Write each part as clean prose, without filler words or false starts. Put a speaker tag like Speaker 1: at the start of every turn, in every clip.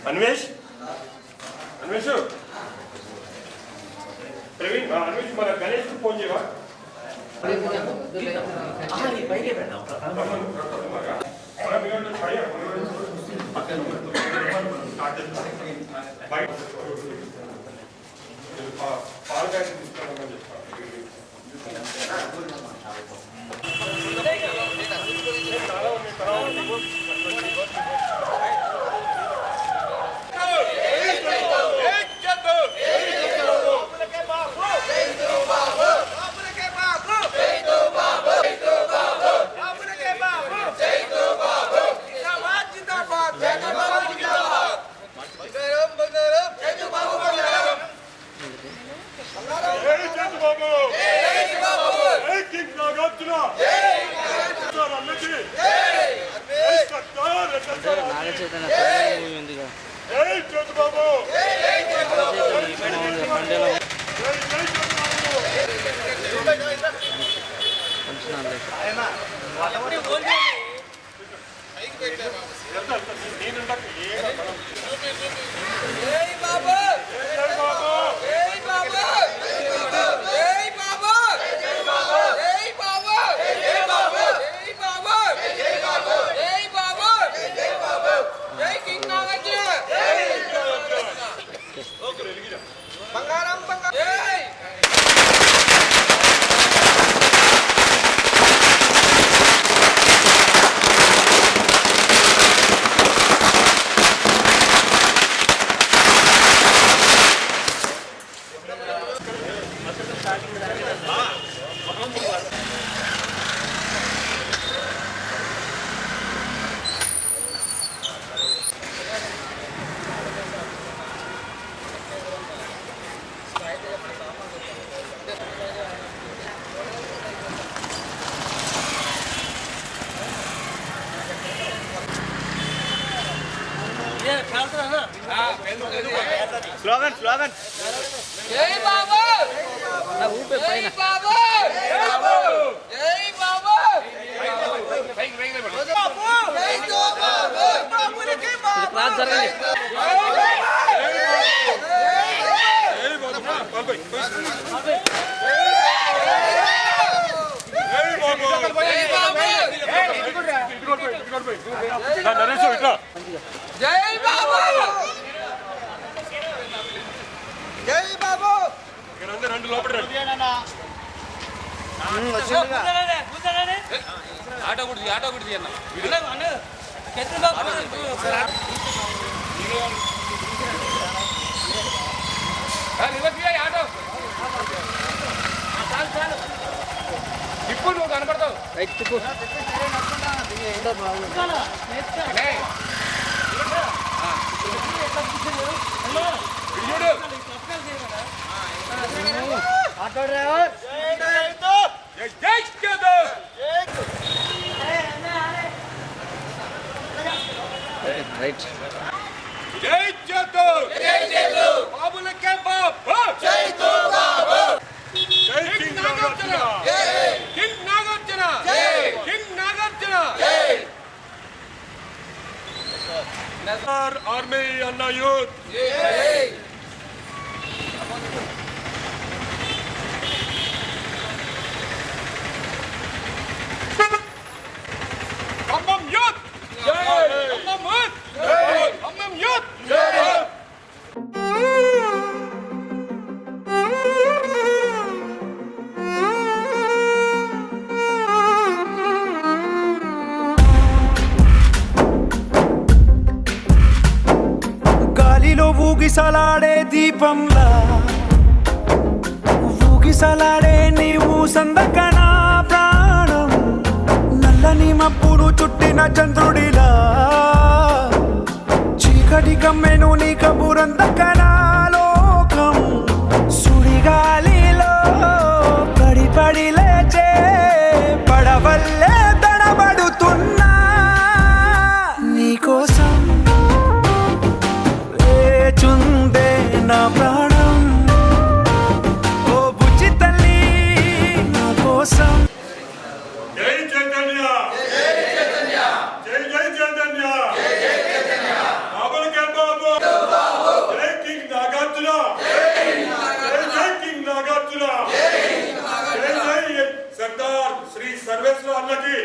Speaker 1: అన్వేష్ అన్వేష్ ప్రవీణ్ అన్వేష్ మన గణేష్ ఫోన్ చేయవా slogan slogan జై బాబు నా ఊపే పైన బాబు జై బాబు జై బాబు పైకి పైకి బాబు జై తో బాబు బాబులకి బాబు క్లాస్ జరగండి జై బాబు బాబు జై బాబు జై బాబు రెండు లోపల ఆటో కుడి అన్న ఆటో ఇప్పుడు నువ్వు కనపడతావు ఆటో డ్రైవర్ రైట్ జై జతో జై జతో బాబులకే బాబు జై తో బాబు జై కింగ్ నాగార్జున జై కింగ్ నాగార్జున జై కింగ్ నాగార్జున జై నజర్ ఆర్మీ అన్న యూత్ జై ఖమ్మం యూత్ జై ఖమ్మం యూత్ జై ఖమ్మం యూత్ జై
Speaker 2: గాలిలో ఊగిసలాడే దీపంలా ఊగిసలాడే నీవు సందకనా ప్రాణం నల్లని మబ్బులు చుట్టిన చంద్రుడిలా చీకటి కమ్మెను నీ కబురందకనా లోకం సుడిగాలిలో పడి పడి లేచే పడవల్లే తడబడుతున్నా నీకోసం నా ప్రాణం ఓ బుజ్జి తల్లి నా కోసం
Speaker 3: జై చైతన్య జై చైతన్య జై జై చైతన్య జై జై చైతన్య బాబుల కే బాబు జై కింగ్ నాగార్జున జై కింగ్ నాగార్జున జై జై సర్దార్ శ్రీ సర్వేశ్వర అన్నకి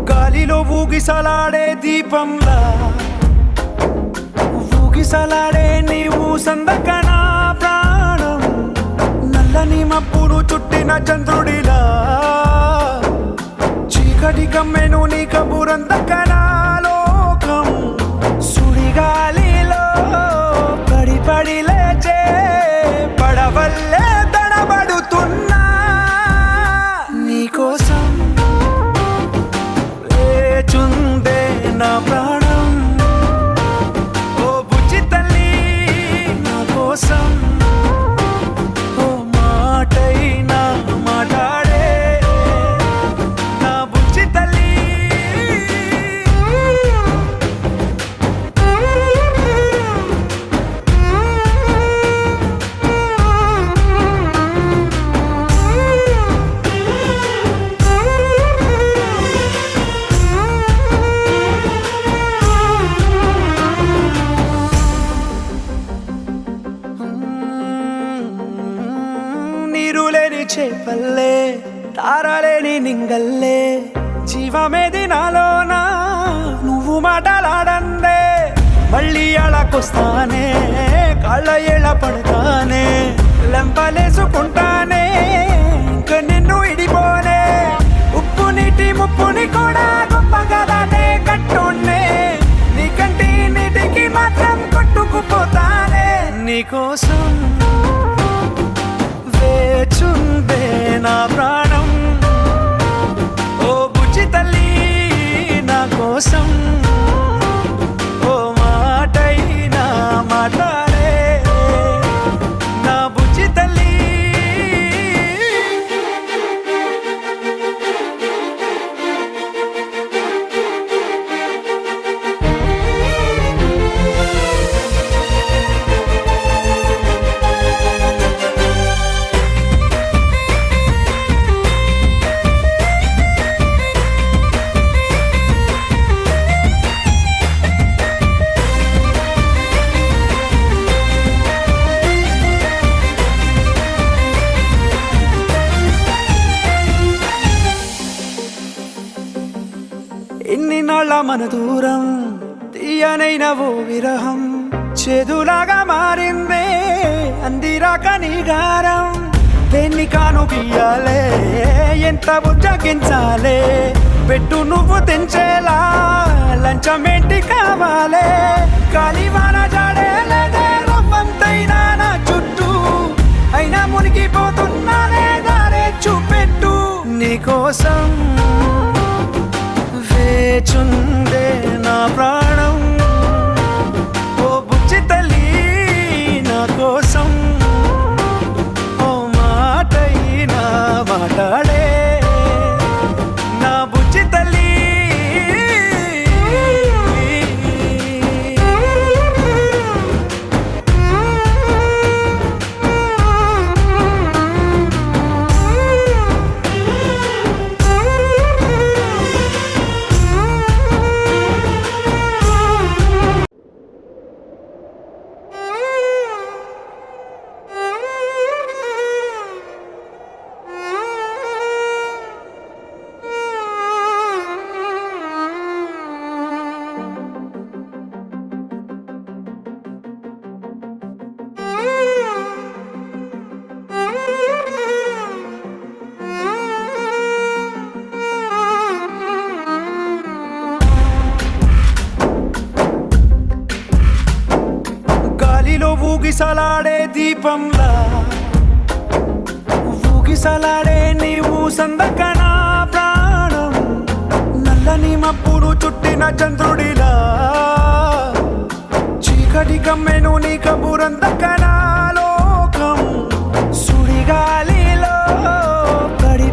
Speaker 2: గాలిలో ఊగిసలాడే దీపంలా ఊగిసలాడే నీవు సందకన ప్రాణం నల్లని మబ్బును చుట్టిన చంద్రుడిలా చీకటి కమ్మెను నీ కబురందకన లోకం సుడిగాలిలో పడి పడి లేచే పడవల్లే తడబడుతున్నా నీకోసం చుందే నా ప్రాణం ఓ బుజ్జి తల్లి నా కోసం ఓ మాటైనా మాట్లాడే నా బుజ్జి తల్లి నీరులేని చేపల్లే తారలేని నింగల్లే జీవమేది నాలోనా నువ్వు మాటలాడందే మళ్ళీ అళకొస్తానే కాళ్ళ ఏళ్ళ పడతానే లెంపలేసుకుంటానే ఇంక నిన్ను ఇడిపోనే ఉప్పు నీటి ముప్పుని కూడా గొప్పగా దాటే కట్టున్నే నీ కంటి నీటికి మాత్రం కొట్టుకుపోతానే నీకోసం వేచుందే నా ప్రాణం ఓ బుజ్జి తల్లి నా కోసం ఓ మాటైనా మాట్లాడే నా బుజ్జి తల్లి ఎన్ని నాళ్ళ మన దూరం తీయనైన ఓ విరహం చేదులాగా మారిందే అందిరాక నీ గారం దేన్ని కాను బియ్యాలే ఎంత బుజ్జగించాలే పెట్టు నువ్వు తెంచేలా లంచమేంటి కావాలే కాలివాన జాడేలేదే రవ్వంతైనా నా చుట్టూ అయినా మునిగిపోతున్నానే దారే చూపెట్టు నీకోసం వేచుందే నా ప్రాణం ఓ బుజ్జి తల్లి నా కోసం ఓ మాటైనా మాట్లాడే నా బుజ్జి తల్లి గాలిలో ఊగిసలాడే దీపంలా ఊగిసలాడే నీవు సందకన ప్రాణం నల్లని మబ్బులు చుట్టిన చంద్రుడిలా చీకటి కమ్మెను నీ కబురందకన లోకం సుడిగాలిలో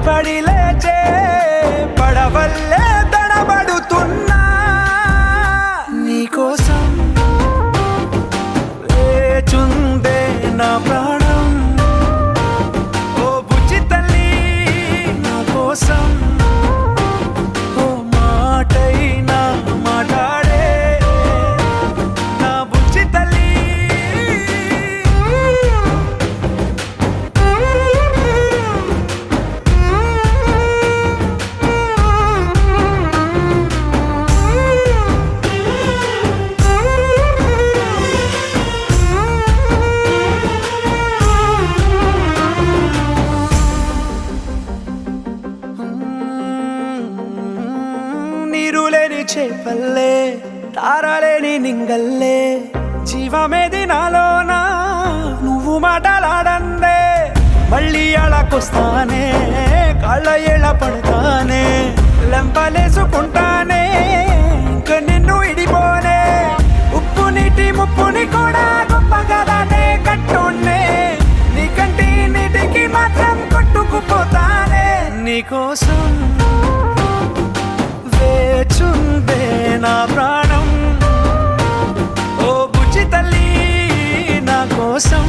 Speaker 2: పడి లేచే పడవల్లే తడబడుతున్నా నీకోసం వేచుందే నా ప్రాణం ఓ బుజ్జి తల్లి నా కోసం ఓ మాటైనా మాట్లాడే నా బుజ్జి తల్లి నీరు లేని చేపల్లే తారలేని నింగల్లే జీవమేది నాలోనా నువ్వు మాటలాడందే మళ్ళీ అళకొస్తానే కాళ్ళ ఏళ్ళ పడతానే లెంపలేసుకుంటానే ఇంక నిన్ను ఇడిపోనే ఉప్పు నీటి ముప్పుని కూడా గొప్పగా దాటే కట్టున్నే నీ కంటి నీటికి మాత్రం కొట్టుకుపోతానే నీకోసం వేచుందే నా ప్రాణం ఓ బుజ్జి తల్లి నా కోసం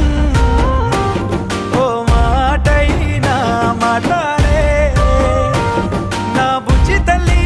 Speaker 2: ఓ మాటైనా మాట్లాడే నా బుజ్జి తల్లి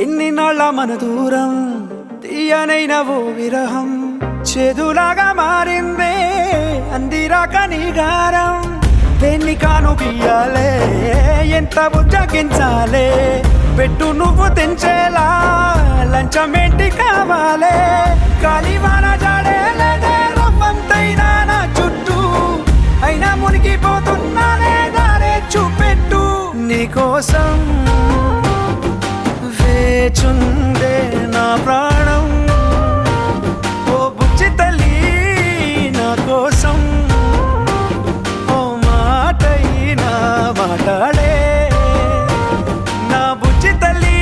Speaker 2: ఎన్ని నాళ్ళ మన దూరం తీయనైన ఓ విరహం చేదులాగా మారిందే అందిరాక నీ గారం దేన్ని కాను బియ్యాలే ఎంత బుజ్జగించాలే పెట్టు నువ్వు తెంచేలా లంచమేంటి కావాలే కాలివాన జాడేలేదే రవ్వంతైనా నా చుట్టూ అయినా మునిగిపోతున్నానే దారే చూపెట్టు నీకోసం వేచుందే నా ప్రాణం ఓ బుజ్జి తల్లి నా కోసం ఓ మాటైనా మాట్లాడే నా బుజ్జి తల్లి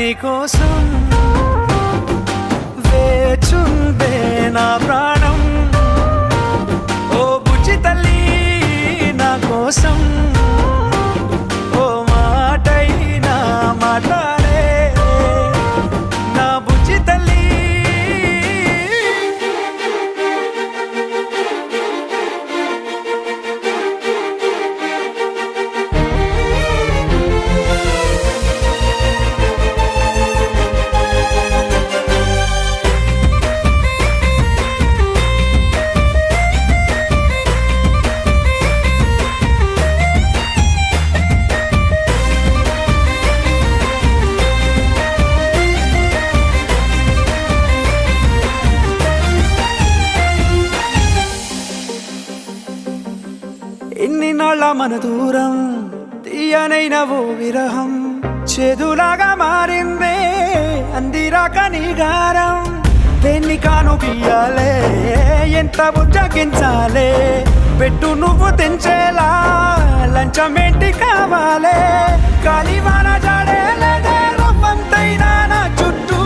Speaker 2: నీకోసం వేచుందే నా ప్రాణం ఓ బుజ్జి తల్లి నా కోసం ఓ మాటైనా మాట్లాడే నా బుజ్జి తల్లి ఎన్ని నాళ్ళ మన దూరం తీయనైన ఓ విరహం చేదులాగా మారిందే అందిరాక నీగారం దేన్ని కాను బియ్యాలే ఎంత బుజ్జగించాలే పెట్టు నువ్వు తెంచేలా లంచమేంటి కావాలే కాలివాన జాడేలేదే రవ్వంతైనా నా చుట్టూ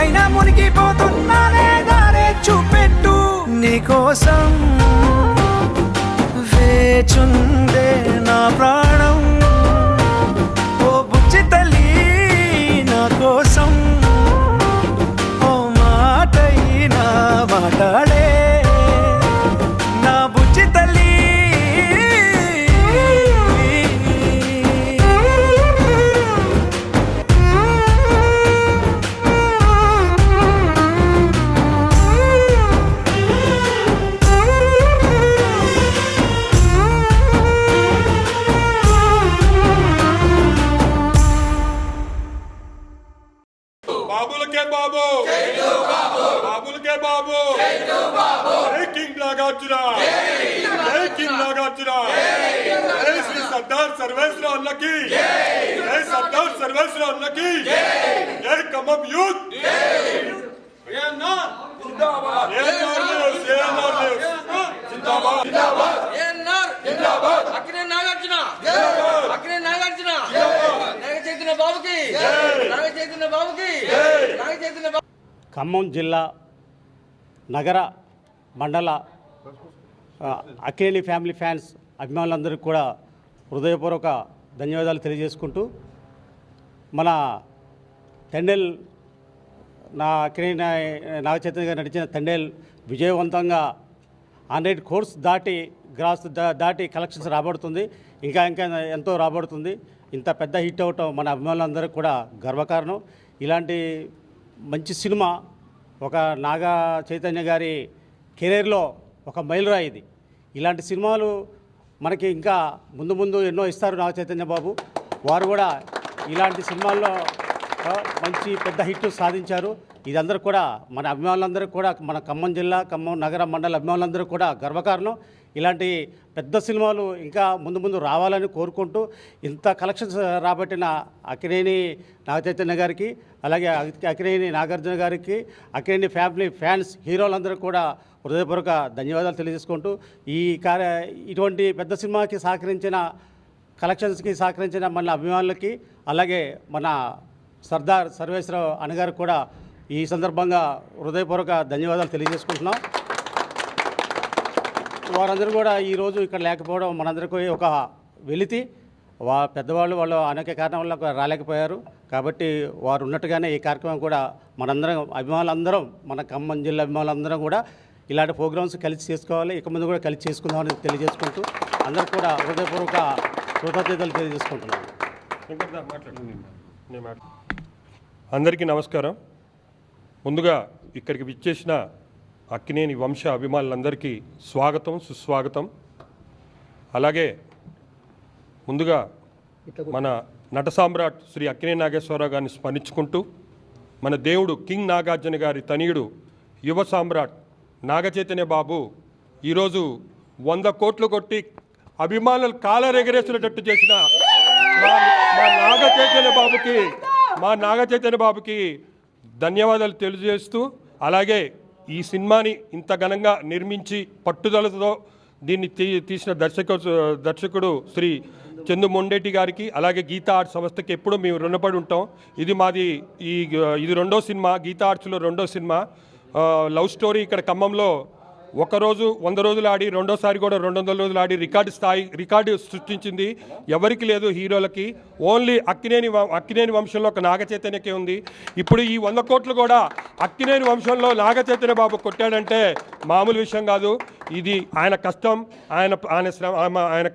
Speaker 2: అయినా మునిగిపోతున్నానే దారే చూపెట్టు నీకోసం వేచుందే నా ప్రాణం ఓ బుజ్జి తల్లి నా కోసం ఓ మాటైనా మాట్లాడే నా బుజ్జి తల్లి
Speaker 3: బాబులకే బాబు బాబులకే బాబు జై కింగ్ నాగార్జున జై కింగ్ నాగార్జున జై శ్రీ సర్దార్ సర్వేశ్వర అన్నకి జై సర్దార్ సర్వేశ్వర అన్నకి జై ఖమ్మం యూత్
Speaker 1: అక్కినే నాగార్జున అక్కినే నాగార్జున నాగ చైతన్య బాబుకి నాగ చైతన్య బాబుకి నాగ చైతన్య బాబు.
Speaker 4: ఖమ్మం జిల్లా నగర మండల అక్కినేని ఫ్యామిలీ ఫ్యాన్స్ అభిమానులందరికీ కూడా హృదయపూర్వక ధన్యవాదాలు తెలియజేసుకుంటూ మన తండేల్ అక్కినేని నాగ చైతన్య గారు నడిచిన తండేల్ విజయవంతంగా 100 crores దాటి కలెక్షన్స్ రాబడుతుంది. ఇంకా ఎంతో రాబడుతుంది. ఇంత పెద్ద హిట్ అవటం మన అభిమానులందరికీ కూడా గర్వకారణం. ఇలాంటి మంచి సినిమా ఒక నాగ చైతన్య గారి కెరీర్లో ఒక మైలురాయి ఇది. ఇలాంటి సినిమాలు మనకి ఇంకా ముందు ఎన్నో ఇస్తారు నాగ చైతన్య బాబు. వారు కూడా ఇలాంటి సినిమాల్లో మంచి పెద్ద హిట్ సాధించారు. ఇదందరూ కూడా మన అభిమానులందరూ కూడా మన ఖమ్మం జిల్లా ఖమ్మం నగర మండల అభిమానులందరూ కూడా గర్వకారణం. ఇలాంటి పెద్ద సినిమాలు ఇంకా ముందు రావాలని కోరుకుంటూ ఇంత కలెక్షన్స్ రాబట్టిన అక్కినేని నాగ చైతన్య గారికి అలాగే అక్కినేని నాగార్జున గారికి అక్కినేని ఫ్యామిలీ ఫ్యాన్స్ హీరోలందరూ కూడా హృదయపూర్వక ధన్యవాదాలు తెలియజేసుకుంటూ ఇటువంటి పెద్ద సినిమాకి సహకరించిన కలెక్షన్స్కి సహకరించిన మన అభిమానులకి అలాగే మన సర్దార్ సర్వేశ్వర అన్నగారికి కూడా ఈ సందర్భంగా హృదయపూర్వక ధన్యవాదాలు తెలియజేసుకుంటున్నాం. వారందరూ కూడా ఈరోజు ఇక్కడ లేకపోవడం మనందరికీ ఒక వెలితి. పెద్దవాళ్ళు వాళ్ళు అనేక కారణం వల్ల రాలేకపోయారు. కాబట్టి వారు ఉన్నట్టుగానే ఈ కార్యక్రమం కూడా మనందరం అభిమానులందరం మన ఖమ్మం జిల్లా అభిమానులందరం కూడా ఇలాంటి ప్రోగ్రామ్స్ కలిసి చేసుకోవాలి. ఇక ముందు కూడా కలిసి చేసుకుందామని తెలియజేసుకుంటూ అందరూ కూడా హృదయపూర్వక కృతజ్ఞతలు తెలియజేసుకుంటున్నాను.
Speaker 3: అందరికీ నమస్కారం. ముందుగా ఇక్కడికి విచ్చేసిన అక్కినేని వంశ అభిమానులందరికీ స్వాగతం సుస్వాగతం. అలాగే ముందుగా మన నట సామ్రాట్ శ్రీ అక్కినేని నాగేశ్వరరావు గారిని స్మరించుకుంటూ మన దేవుడు కింగ్ నాగార్జున గారి తనయుడు యువ సామ్రాట్ నాగ చైతన్య బాబు ఈరోజు 100 కోట్లు కొట్టి అభిమానులు కాలరెగరేసినట్టు చేసిన మా నాగ చైతన్య బాబుకి ధన్యవాదాలు తెలియజేస్తూ అలాగే ఈ సినిమాని ఇంత ఘనంగా నిర్మించి పట్టుదలతో దీన్ని తీసిన దర్శకుడు శ్రీ చందు మొండేటి గారికి అలాగే గీతా ఆర్ట్స్ సంస్థకి ఎప్పుడూ మేము రుణపడి ఉంటాం. ఇది మాది ఇది రెండో సినిమా, గీతా ఆర్ట్స్లో రెండో సినిమా. లవ్ స్టోరీ ఇక్కడ ఖమ్మంలో ఒకరోజు 100 రోజులు ఆడి రెండోసారి కూడా 200 రోజులు ఆడి రికార్డు సృష్టించింది. ఎవరికి లేదు హీరోలకి, ఓన్లీ అక్కినేని వంశంలో ఒక నాగ చైతన్యకే ఉంది. ఇప్పుడు ఈ 100 కోట్లు కూడా అక్కినేని వంశంలో నాగ చైతన్య బాబు కొట్టాడంటే మామూలు విషయం కాదు. ఇది ఆయన కష్టం, ఆయన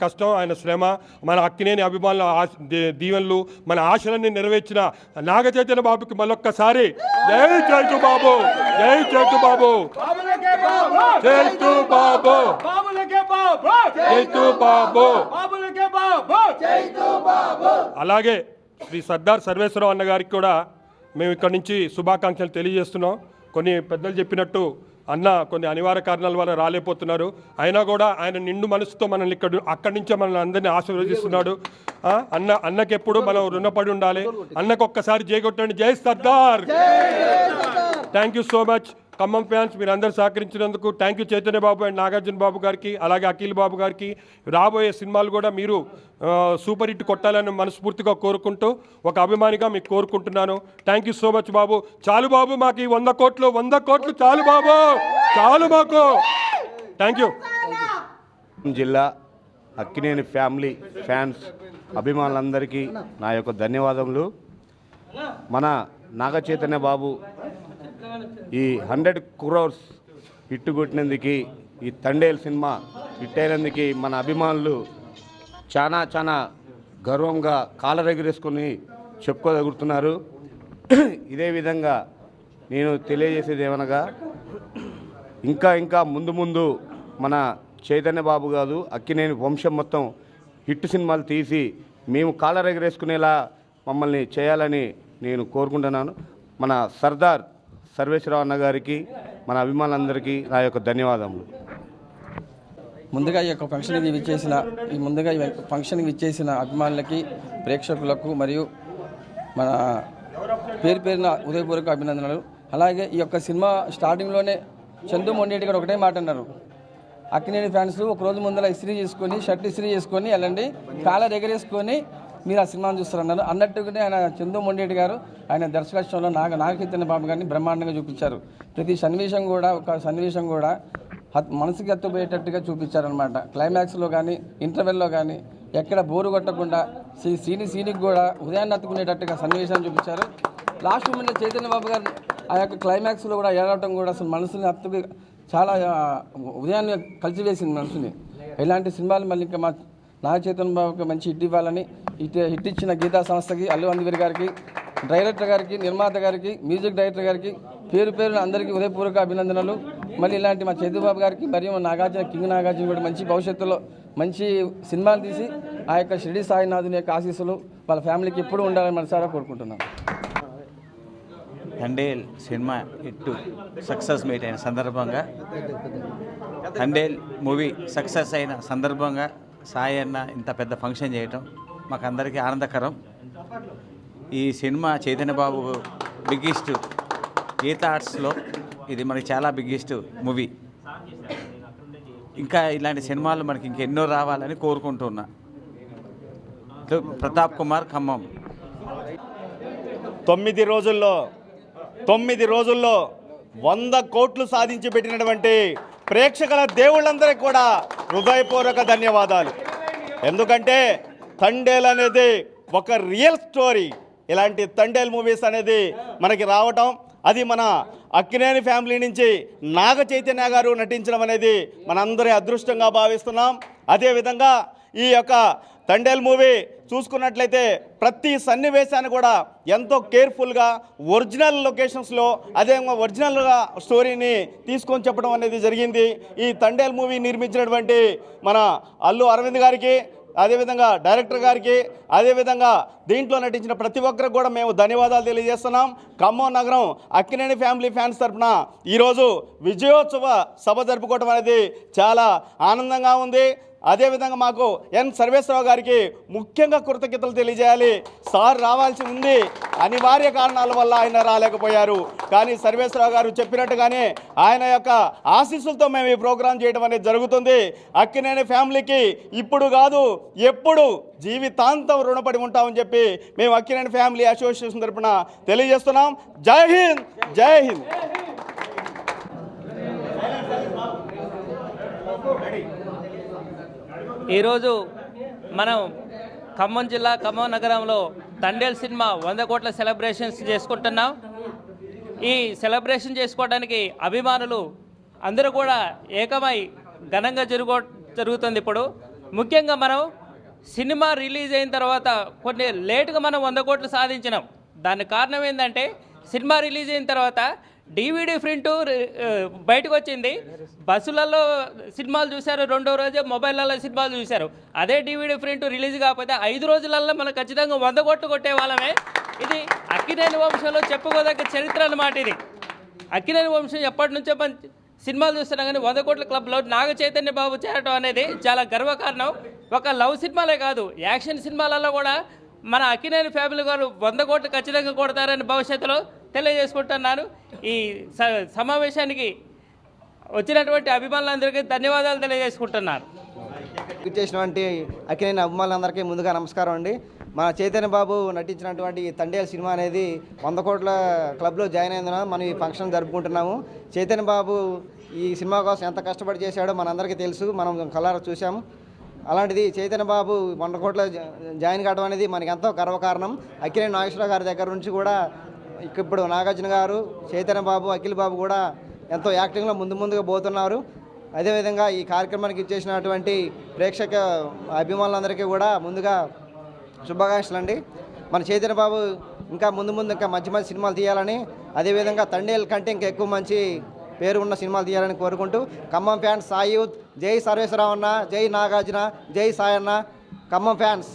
Speaker 3: కష్టం, ఆయన శ్రమ, మన అక్కినేని అభిమానుల దీవెనలు, మన ఆశలన్నీ నెరవేర్చిన నాగ చైతన్య బాబుకి మళ్ళొక్కసారి జై చైతు బాబు, జై చైతు బాబు, చైతు బాబు, చైతు బాబు. అలాగే శ్రీ సర్దార్ సర్వేశ్వరరావు అన్న గారికి కూడా మేము ఇక్కడి నుంచి శుభాకాంక్షలు తెలియజేస్తున్నాం. కొన్ని పెద్దలు చెప్పినట్టు అన్న కొన్ని అనివార్య కారణాల వల్ల రాలేకపోతున్నారు. అయినా కూడా ఆయన నిండు మనసుతో మనల్ని అక్కడి నుంచే మనల్ని అందరినీ ఆశీర్వదిస్తున్నాడు. అన్నకెప్పుడు మనం రుణపడి ఉండాలి. అన్నకు ఒక్కసారి జై కొట్టండి, జై Sardar. Thank you so much Khammam fans, మీరు అందరూ సహకరించినందుకు thank you Chaitanya Babu and Nagarjuna Babu గారికి, అలాగే అఖిల్ బాబు గారికి. రాబోయే సినిమాలు కూడా మీరు సూపర్ హిట్ కొట్టాలని మనస్ఫూర్తిగా కోరుకుంటూ ఒక అభిమానిగా మీకు కోరుకుంటున్నాను. థ్యాంక్ యూ సో మచ్ బాబు. చాలు బాబు, మాకు ఈ 100 కోట్లు చాలు బాబు, చాలు మాకు. Thank you.
Speaker 5: జిల్లా అక్కినేని ఫ్యామిలీ ఫ్యాన్స్ అభిమానులందరికీ నా యొక్క ధన్యవాదములు. మన నాగ చైతన్య బాబు ఈ 100 crores హిట్ కొట్టినందుకు, ఈ తండేల్ సినిమా హిట్ అయినందుకు మన అభిమానులు చాలా గర్వంగా కాలరెగరేసుకొని చెప్పుకోగలుగుతున్నారు. ఇదే విధంగా నేను తెలియజేసేది ఏమనగా ఇంకా ముందు మన చైతన్య బాబు కాదు, అక్కినేని వంశం మొత్తం హిట్ సినిమాలు తీసి మేము కాలరెగరేసుకునేలా మమ్మల్ని చేయాలని నేను కోరుకుంటున్నాను. మన సర్దార్ సర్వేశ్వరరావు అన్న గారికి, మన అభిమానులందరికీ నా యొక్క ధన్యవాదములు.
Speaker 6: ముందుగా ఈ యొక్క ఫంక్షన్కి విచ్చేసిన అభిమానులకి, ప్రేక్షకులకు మరియు మన పేరున ఉదయపూర్వక అభినందనలు. అలాగే ఈ యొక్క సినిమా స్టార్టింగ్లోనే చందు మొండేటి గారు ఒకటే మాట అన్నారు, అక్కినేని ఫ్యాన్స్ ఒకరోజు ముందర ఇస్త్రీ చేసుకొని, షర్ట్ ఇస్త్రీ చేసుకొని వెళ్ళండి, కాలర్ ఎగరేసుకొని మీరు ఆ సినిమాను చూస్తారన్నారు. అన్నట్టుగానే ఆయన చందు మొండేటి గారు ఆయన దర్శకత్వంలో నాగ చైతన్య బాబు గారిని బ్రహ్మాండంగా చూపించారు. ప్రతి సన్నివేశం కూడా మనసుకి ఎత్తుపోయేటట్టుగా చూపించారనమాట. క్లైమాక్స్లో కానీ ఇంటర్వెల్లో కానీ ఎక్కడ బోరు కొట్టకుండా సీనికి కూడా ఉదయాన్ని అత్తుకునేటట్టుగా సన్నివేశాన్ని చూపించారు. లాస్ట్ మూమెంట్లో చైతన్య బాబు గారు ఆ యొక్క క్లైమాక్స్లో కూడా ఏడవటం కూడా అసలు మనసుని అత్తుకు చాలా ఉదయాన్ని కలిసివేసింది మనసుని. ఇలాంటి సినిమాలు మళ్ళీ ఇంకా మా నాగ చైతన్య బాబుకి మంచి హిట్ ఇవ్వాలని, హిట్ ఇచ్చిన గీతా సంస్థకి, అల్లు అందివీర్ గారికి, డైరెక్టర్ గారికి, నిర్మాత గారికి, మ్యూజిక్ డైరెక్టర్ గారికి పేరున అందరికీ ఉదయపూర్వక అభినందనలు. మళ్ళీ ఇలాంటి మా చైతన్య గారికి మరియు కింగ్ నాగార్జున కూడా మంచి భవిష్యత్తులో మంచి సినిమాలు తీసి ఆ యొక్క షిరిడి సాయినాథుని యొక్క ఆశీస్సులు వాళ్ళ ఫ్యామిలీకి ఎప్పుడు ఉండాలని మనసారా కోరుకుంటున్నాం.
Speaker 7: Thandel cinema hit success meet అయిన సందర్భంగా, తండేల్ మూవీ సక్సెస్ అయిన సందర్భంగా సాయి అన్న ఇంత పెద్ద ఫంక్షన్ చేయటం మాకు అందరికీ ఆనందకరం. ఈ సినిమా చైతన్య బాబు బిగ్గెస్ట్ గీతా ఆర్ట్స్లో ఇది మనకి చాలా బిగ్గెస్ట్ మూవీ. ఇంకా ఇలాంటి సినిమాలు మనకి ఇంకెన్నో రావాలని కోరుకుంటున్నా. ప్రతాప్ కుమార్, ఖమ్మం.
Speaker 8: 9 రోజుల్లో 100 కోట్లు సాధించి పెట్టినటువంటి ప్రేక్షకుల దేవుళ్ళందరికీ కూడా హృదయపూర్వక ధన్యవాదాలు. ఎందుకంటే తండేల్ అనేది ఒక రియల్ స్టోరీ. ఇలాంటి తండేల్ మూవీస్ అనేది మనకి రావటం, అది మన అక్కినేని ఫ్యామిలీ నుంచి నాగ చైతన్య గారు నటించడం అనేది మనందరి అదృష్టంగా భావిస్తున్నాం. అదేవిధంగా ఈ యొక్క తండేల్ మూవీ చూసుకున్నట్లయితే ప్రతి సన్నివేశాన్ని కూడా ఎంతో కేర్ఫుల్గా ఒరిజినల్ లొకేషన్స్లో అదేవిధంగా ఒరిజినల్గా స్టోరీని తీసుకొని చెప్పడం అనేది జరిగింది. ఈ తండేల్ మూవీ నిర్మించినటువంటి మన అల్లు అరవింద్ గారికి, అదేవిధంగా డైరెక్టర్ గారికి, అదేవిధంగా దీంట్లో నటించిన ప్రతి ఒక్కరికి కూడా మేము ధన్యవాదాలు తెలియజేస్తున్నాం. ఖమ్మం నగరం అక్కినేని ఫ్యామిలీ ఫ్యాన్స్ తరఫున ఈరోజు విజయోత్సవ సభ జరుపుకోవడం అనేది చాలా ఆనందంగా ఉంది. అదేవిధంగా మాకు ఎన్ సర్వేశ్వరరావు గారికి ముఖ్యంగా కృతజ్ఞతలు తెలియజేయాలి. సార్ రావాల్సి ఉంది, అనివార్య కారణాల వల్ల ఆయన రాలేకపోయారు. కానీ సర్వేశ్వరరావు గారు చెప్పినట్టుగానే ఆయన యొక్క ఆశీస్సులతో మేము ఈ ప్రోగ్రాం చేయడం అనేది జరుగుతుంది. అక్కినేని ఫ్యామిలీకి ఇప్పుడు కాదు ఎప్పుడు జీవితాంతం రుణపడి ఉంటామని చెప్పి మేము అక్కినేని ఫ్యామిలీ అసోసియేషన్ తరఫున తెలియజేస్తున్నాం. జై హింద్, జై హింద్.
Speaker 9: ఈరోజు మనం ఖమ్మం జిల్లా ఖమ్మం నగరంలో తండేల్ సినిమా 100 కోట్ల సెలబ్రేషన్స్ చేసుకుంటున్నాం. ఈ సెలబ్రేషన్ చేసుకోవడానికి అభిమానులు అందరూ కూడా ఏకమై ఘనంగా జరుగుతుంది. ఇప్పుడు ముఖ్యంగా మనం సినిమా రిలీజ్ అయిన తర్వాత కొన్ని లేటుగా మనం 100 కోట్లు సాధించినాం. దానికి కారణం ఏంటంటే సినిమా రిలీజ్ అయిన తర్వాత DVD ప్రింట్ బయటకు వచ్చింది. బస్సులలో సినిమాలు చూశారు, రెండో రోజే మొబైల్లో సినిమాలు చూశారు. అదే DVD ప్రింట్ రిలీజ్ కాకపోతే 5 రోజులలో మనం ఖచ్చితంగా 100 కోట్లు కొట్టే వాళ్ళమే. ఇది అక్కినేని వంశంలో చెప్పుకోదగ్గ చరిత్ర అన్నమాట. ఇది అక్కినేని వంశం ఎప్పటి నుంచో సినిమాలు చూస్తున్నాం, కానీ 100 కోట్ల క్లబ్లో నాగ చైతన్య బాబు చేరడం అనేది చాలా గర్వకారణం. ఒక లవ్ సినిమాలే కాదు, యాక్షన్ సినిమాలలో కూడా మన అక్కినేని ఫ్యామిలీ గారు 100 కోట్లు ఖచ్చితంగా కొడతారని భవిష్యత్తులో తెలియజేసుకుంటున్నాను. ఈ సమావేశానికి వచ్చినటువంటి అభిమానులందరికీ ధన్యవాదాలు తెలియజేసుకుంటున్నాను.
Speaker 10: చేసినటువంటి అక్కినేని అభిమానులందరికీ ముందుగా నమస్కారం అండి. మన చైతన్య బాబు నటించినటువంటి తండేల్ సినిమా అనేది 100 కోట్ల క్లబ్లో జాయిన్ అయినందున మనం ఈ ఫంక్షన్ జరుపుకుంటున్నాము. చైతన్య బాబు ఈ సినిమా కోసం ఎంత కష్టపడి చేశాడో మనందరికీ తెలుసు, మనం కళ్ళారా చూసాము. అలాంటిది చైతన్య బాబు 100 కోట్ల జాయిన్ కావడం అనేది మనకి ఎంతో గర్వకారణం. అక్కినేని నాగేశ్వరరావు గారి దగ్గర నుంచి కూడా ఇప్పుడు నాగార్జున గారు, చైతన్య బాబు, అఖిల్ బాబు కూడా ఎంతో యాక్టింగ్లో ముందుగా పోతున్నారు. అదేవిధంగా ఈ కార్యక్రమానికి ఇచ్చేసినటువంటి ప్రేక్షక అభిమానులందరికీ కూడా ముందుగా శుభాకాంక్షలు అండి. మన చైతన్య బాబు ఇంకా ముందు ఇంకా మంచి సినిమాలు తీయాలని, అదేవిధంగా తండేల్ కంటే ఇంకా ఎక్కువ మంచి పేరు ఉన్న సినిమాలు తీయాలని కోరుకుంటూ ఖమ్మం ఫ్యాన్స్ సాయూత్, జై సర్వేశ్వరరావు అన్న, జై నాగార్జున, జై సాయన్న, ఖమ్మం ఫ్యాన్స్.